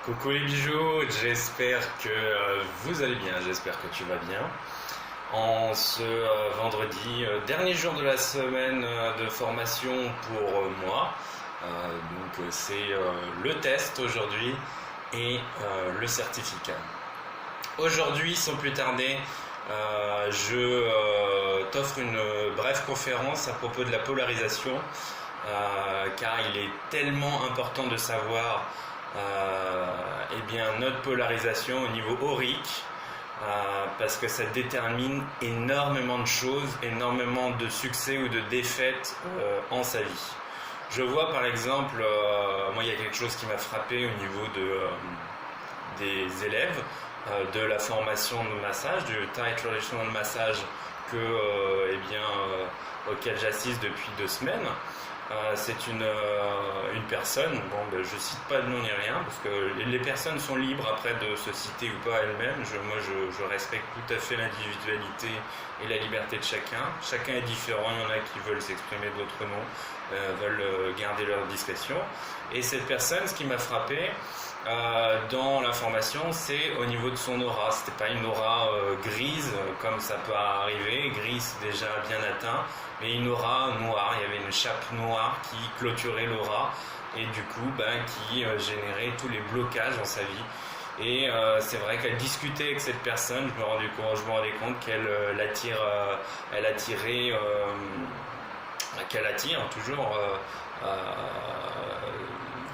Coucou les bijoux, j'espère que vous allez bien, j'espère que tu vas bien. En ce vendredi, dernier jour de la semaine de formation pour moi, c'est le test aujourd'hui et le certificat. Aujourd'hui, sans plus tarder, je t'offre une brève conférence à propos de la polarisation, car il est tellement important de savoir notre polarisation au niveau aurique, parce que ça détermine énormément de choses, énormément de succès ou de défaites en sa vie. Je vois par exemple, moi il y a quelque chose qui m'a frappé au niveau des élèves de la formation de massage, du Thai Traditional Massage auquel j'assiste depuis 2 semaines. C'est une personne, je cite pas de nom ni rien, parce que les personnes sont libres après de se citer ou pas elles-mêmes. Je respecte tout à fait l'individualité et la liberté de chacun. Chacun est différent, il y en a qui veulent s'exprimer, d'autres non, veulent garder leur discrétion. Et cette personne, ce qui m'a frappé dans la formation, c'est au niveau de son aura. C'était pas une aura grise comme ça peut arriver, grise déjà bien atteint, mais une aura noire. Il y avait une chape noire qui clôturait l'aura et du coup qui générait tous les blocages dans sa vie. Et c'est vrai qu'elle discutait avec cette personne, je me rendais compte qu'elle qu'elle attire toujours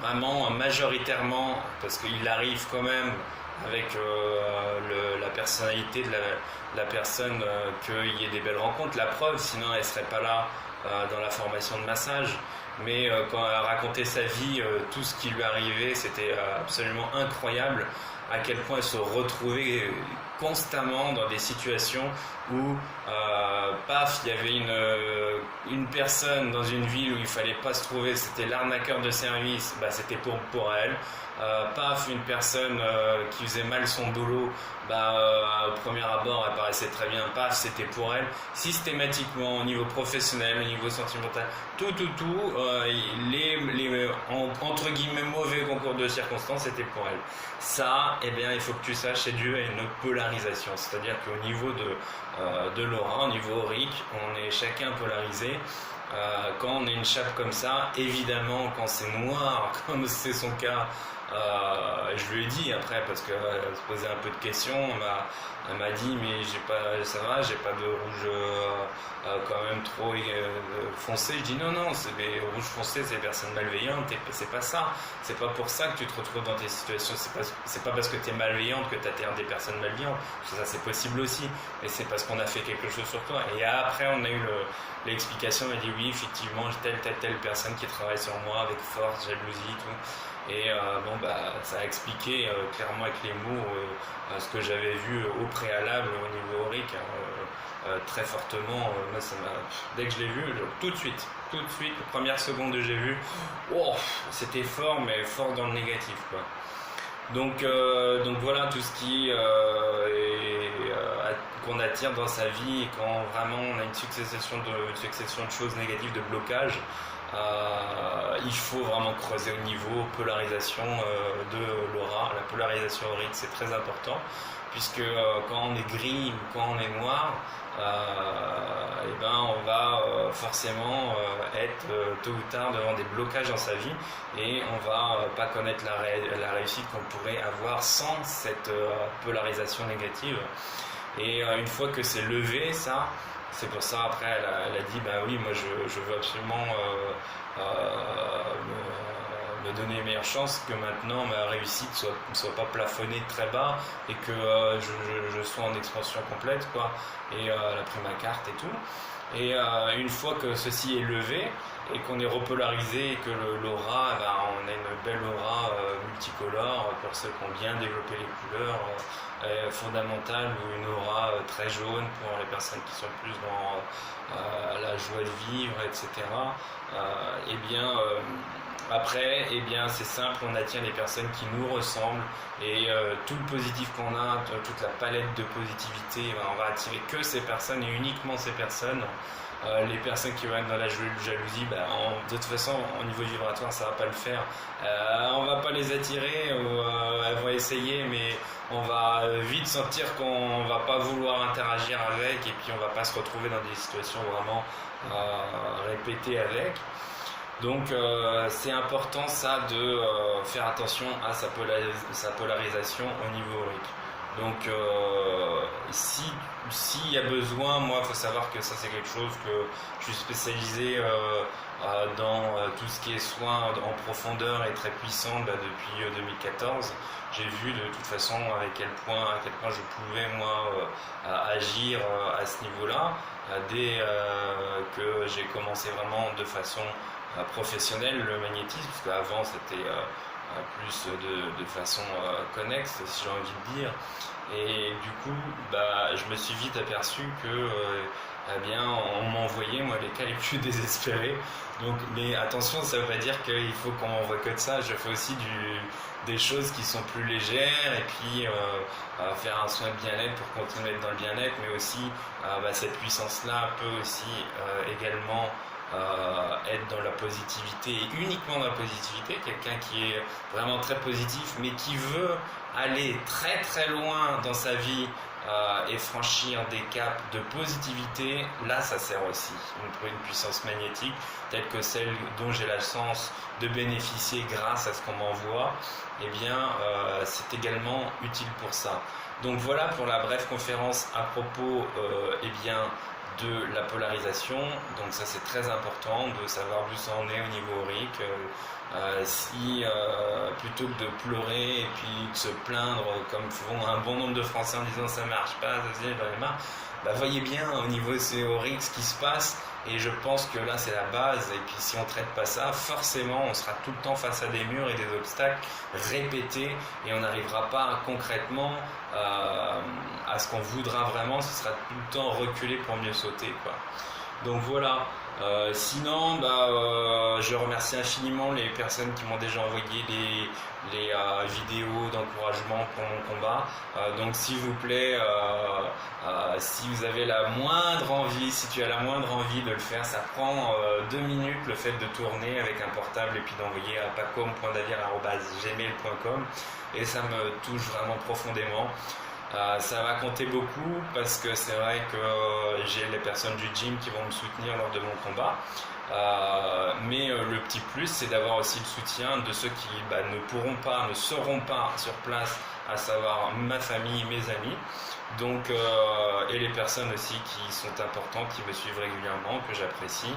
vraiment majoritairement, parce qu'il arrive quand même avec la personnalité de la personne qu'il y ait des belles rencontres. La preuve, sinon elle ne serait pas là dans la formation de massage. Mais quand elle a raconté sa vie, tout ce qui lui arrivait, c'était absolument incroyable à quel point elle se retrouvait constamment dans des situations où il y avait une personne dans une ville où il fallait pas se trouver, c'était l'arnaqueur de service, c'était pour elle. Une personne qui faisait mal son boulot, au premier abord elle paraissait très bien, c'était pour elle. Systématiquement au niveau professionnel, au niveau sentimental, les entre guillemets mauvais concours de circonstances, c'était pour elle. Ça, il faut que tu saches, c'est dû à une polarisation, c'est-à-dire qu'au niveau de l'aura, au niveau aurique, on est chacun polarisé. Quand on a une chape comme ça, évidemment, quand c'est noir, comme c'est son cas, je lui ai dit après, parce qu'elle se posait un peu de questions, elle m'a dit mais ça va, j'ai pas de rouge quand même trop foncé. Je dis non, les rouges foncés, c'est des personnes malveillantes, et c'est pas ça. C'est pas pour ça que tu te retrouves dans tes situations. C'est pas parce que tu es malveillante que tu atterres des personnes malveillantes. Ça c'est possible aussi, mais c'est parce qu'on a fait quelque chose sur toi. Et après on a eu l'explication, elle m'a dit oui, effectivement, j'ai telle personne qui travaille sur moi avec force, jalousie, tout. Et ça a expliqué clairement avec les mots ce que j'avais vu au préalable au niveau aurique, très fortement. Dès que je l'ai vu, tout de suite, les premières secondes que j'ai vu, c'était fort, mais fort dans le négatif, quoi. Donc voilà tout ce qui qu'on attire dans sa vie, et quand vraiment on a une succession de choses négatives, de blocages. Il faut vraiment creuser au niveau polarisation de l'aura. La polarisation aurique, c'est très important, puisque quand on est gris ou quand on est noir, on va forcément être tôt ou tard devant des blocages dans sa vie, et on va pas connaître la réussite qu'on pourrait avoir sans cette polarisation négative. Et une fois que c'est levé, ça, c'est pour ça après elle a dit oui, moi je veux absolument me donner les meilleures chances, que maintenant ma réussite ne soit pas plafonnée très bas, et que je sois en expansion complète, quoi. Et elle a pris ma carte et tout. Et une fois que ceci est levé et qu'on est repolarisé, et que l'aura, on a une belle aura multicolore pour ceux qui ont bien développé les couleurs fondamentales, ou une aura très jaune pour les personnes qui sont plus dans la joie de vivre, etc. Après, c'est simple, on attire les personnes qui nous ressemblent, et tout le positif qu'on a, toute la palette de positivité, on va attirer que ces personnes et uniquement ces personnes. Les personnes qui vont être dans la jalousie, de toute façon au niveau vibratoire ça va pas le faire, on va pas les attirer, vont essayer, mais on va vite sentir qu'on va pas vouloir interagir avec, et puis on va pas se retrouver dans des situations vraiment répétées avec. Donc c'est important ça de faire attention à sa polarisation au niveau aurique. Donc s'il y a besoin, moi il faut savoir que ça c'est quelque chose que je suis spécialisé dans tout ce qui est soins en profondeur et très puissant depuis 2014. J'ai vu de toute façon à quel point je pouvais moi agir à ce niveau-là dès que j'ai commencé vraiment de façon professionnelle le magnétisme, parce qu'avant c'était plus de façon connexe, si j'ai envie de dire. Et du coup, je me suis vite aperçu que eh bien, on m'envoyait moi les cas les plus désespérés. Donc, mais attention, ça ne veut pas dire qu'il faut qu'on m'envoie que de ça. Je fais aussi des choses qui sont plus légères, et puis faire un soin de bien-être pour continuer à être dans le bien-être, mais aussi cette puissance-là peut aussi également être dans la positivité, et uniquement dans la positivité. Quelqu'un qui est vraiment très positif mais qui veut aller très très loin dans sa vie et franchir des caps de positivité, là ça sert aussi pour une puissance magnétique telle que celle dont j'ai la chance de bénéficier grâce à ce qu'on m'envoie. Et bien c'est également utile pour ça. Donc voilà pour la brève conférence à propos de la polarisation. Donc ça c'est très important de savoir d'où ça en est au niveau aurique. Si plutôt que de pleurer et puis de se plaindre comme font un bon nombre de Français en disant ça marche pas, j'en ai marre, voyez bien au niveau aurique ce qui se passe. Et je pense que là c'est la base, et puis si on ne traite pas ça, forcément on sera tout le temps face à des murs et des obstacles répétés, et on n'arrivera pas concrètement à ce qu'on voudra vraiment. Ce sera tout le temps reculer pour mieux sauter, quoi. Donc voilà. Sinon, je remercie infiniment les personnes qui m'ont déjà envoyé les vidéos d'encouragement pour mon combat. Donc s'il vous plaît, si vous avez la moindre envie, si tu as la moindre envie de le faire, ça prend 2 minutes le fait de tourner avec un portable et puis d'envoyer à pacom.davir@gmail.com, et ça me touche vraiment profondément. Ça va compter beaucoup, parce que c'est vrai que j'ai les personnes du gym qui vont me soutenir lors de mon combat, mais le petit plus c'est d'avoir aussi le soutien de ceux qui ne seront pas sur place, à savoir ma famille, mes amis, donc, et les personnes aussi qui sont importantes, qui me suivent régulièrement, que j'apprécie.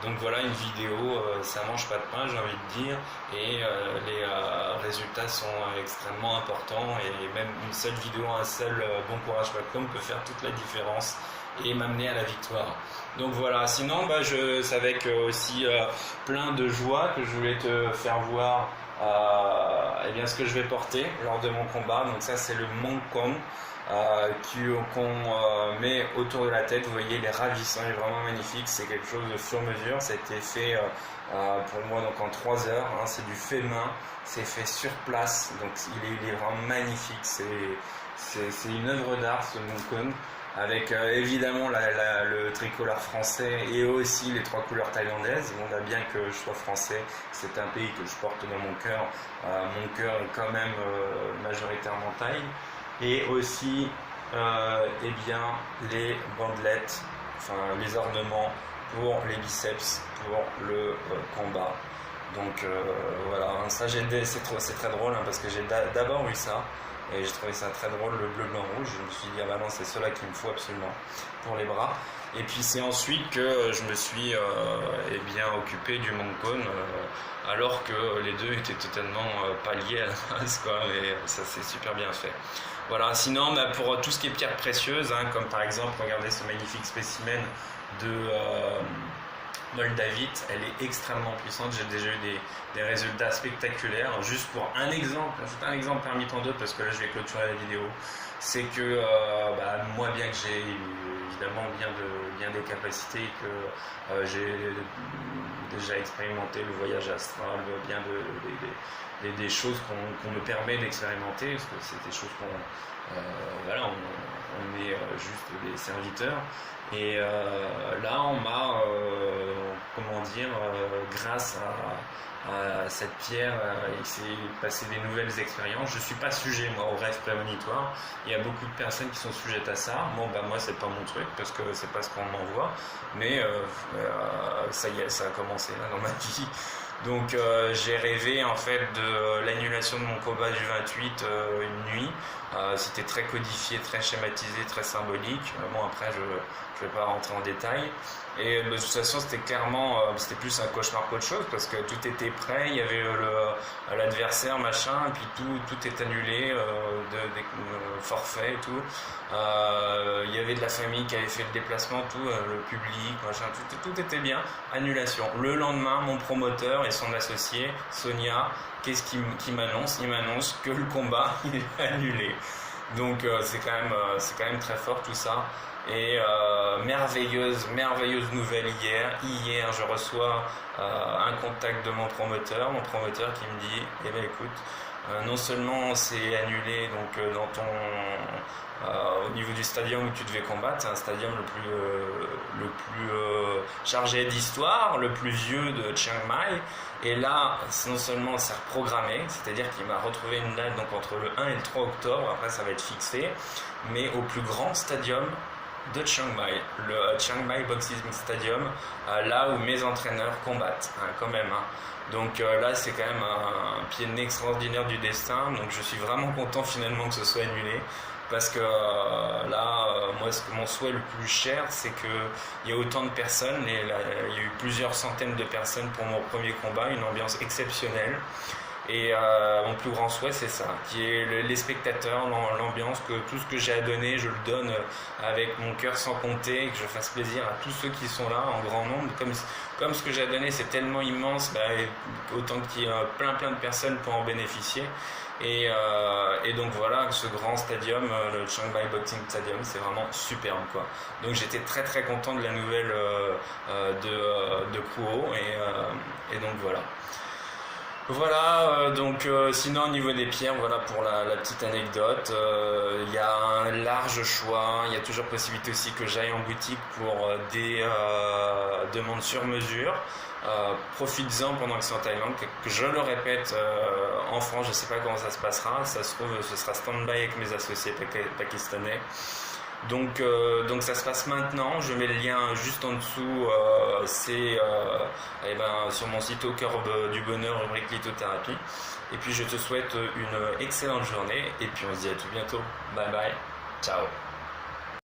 Donc voilà, une vidéo, ça mange pas de pain, j'ai envie de dire, et les résultats sont extrêmement importants, et même une seule vidéo, un seul bon courage.com peut faire toute la différence et m'amener à la victoire. Donc voilà, sinon c'est avec aussi plein de joie que je voulais te faire voir ce que je vais porter lors de mon combat. Donc ça c'est le Moncon qu'on met autour de la tête. Vous voyez, il est ravissant, il est vraiment magnifique, c'est quelque chose de sur mesure. Ça a été fait pour moi donc en 3 heures, hein. C'est du fait main, c'est fait sur place, donc il est vraiment magnifique. C'est une œuvre d'art, ce Moncon, avec évidemment le tricolore français et aussi les 3 couleurs thaïlandaises. Bon, bien que je sois français, c'est un pays que je porte dans mon cœur. Mon cœur est quand même majoritairement thaï. Et aussi les bandelettes, les ornements pour les biceps pour le combat. Donc voilà, ça c'est très drôle, hein, parce que j'ai d'abord eu ça et j'ai trouvé ça très drôle, le bleu, blanc, rouge. Je me suis dit non, c'est cela qu'il me faut absolument pour les bras. Et puis c'est ensuite que je me suis occupé du Moncon, alors que les deux étaient totalement pas liés à la base, quoi, et ça c'est super bien fait. Voilà, sinon pour tout ce qui est pierres précieuses, hein, comme par exemple, regardez ce magnifique spécimen de Moldavite, elle est extrêmement puissante. J'ai déjà eu des résultats spectaculaires. Juste pour un exemple, c'est un exemple parmi tant d'autres, parce que là je vais clôturer la vidéo, c'est que moi, bien que j'ai évidemment bien des capacités, que j'ai déjà expérimenté le voyage astral, bien des choses qu'on me permet d'expérimenter, parce que c'est des choses on est juste des serviteurs. Et là, on m'a, grâce cette pierre, il s'est passé des nouvelles expériences. Je ne suis pas sujet moi au rêve prémonitoire. Il y a beaucoup de personnes qui sont sujettes à ça. Bon, moi c'est pas mon truc parce que c'est pas ce qu'on m'envoie. Mais ça y est, ça a commencé là dans ma vie. Donc j'ai rêvé en fait de l'annulation de mon combat du 28 une nuit. C'était très codifié, très schématisé, très symbolique. Bon après je vais pas rentrer en détail. Et de toute façon c'était clairement, c'était plus un cauchemar qu'autre chose parce que tout était prêt, il y avait l'adversaire machin, et puis tout est annulé, des forfaits et tout. Il y avait de la famille qui avait fait le déplacement, tout, le public, machin, tout était bien, annulation. Le lendemain, mon promoteur et son associé, Sonia, qu'est-ce qu'il m'annonce? Il m'annonce que le combat il est annulé. Donc c'est quand même très fort tout ça. Et merveilleuse nouvelle hier je reçois un contact de mon promoteur qui me dit eh ben écoute, non seulement c'est annulé donc au niveau du stadium où tu devais combattre, c'est un stadium le plus chargé d'histoire, le plus vieux de Chiang Mai, et là non seulement c'est reprogrammé, c'est-à-dire qu'il m'a retrouvé une date donc entre le 1 et le 3 octobre, après ça va être fixé, mais au plus grand stadium de Chiang Mai, le Chiang Mai Boxing Stadium, là où mes entraîneurs combattent, quand même. Donc là, c'est quand même un pied de nez extraordinaire du destin. Donc je suis vraiment content finalement que ce soit annulé. Parce que moi, mon souhait le plus cher, c'est qu'il y a autant de personnes. Il y a eu plusieurs centaines de personnes pour mon premier combat, une ambiance exceptionnelle. Et mon plus grand souhait, c'est ça, qui est les spectateurs, l'ambiance, que tout ce que j'ai à donner, je le donne avec mon cœur sans compter, et que je fasse plaisir à tous ceux qui sont là en grand nombre. Comme ce que j'ai à donner, c'est tellement immense, autant qu'il y ait plein de personnes pour en bénéficier. Et donc voilà, ce grand stadium, le Chiang Mai Boxing Stadium, c'est vraiment superbe quoi. Donc j'étais très très content de la nouvelle de Kuo, et donc voilà. Voilà, donc sinon au niveau des pierres, voilà pour la petite anecdote, il y a un large choix, il y a toujours possibilité aussi que j'aille en boutique pour des demandes sur mesure. Profites-en pendant que c'est en Thaïlande, que je le répète, en France je ne sais pas comment ça se passera, ça se trouve ce sera stand-by avec mes associés pakistanais. Donc ça se passe maintenant, je mets le lien juste en dessous, c'est sur mon site Au Cœur du Bonheur, rubrique lithothérapie. Et puis je te souhaite une excellente journée et puis on se dit à tout bientôt. Bye bye, ciao.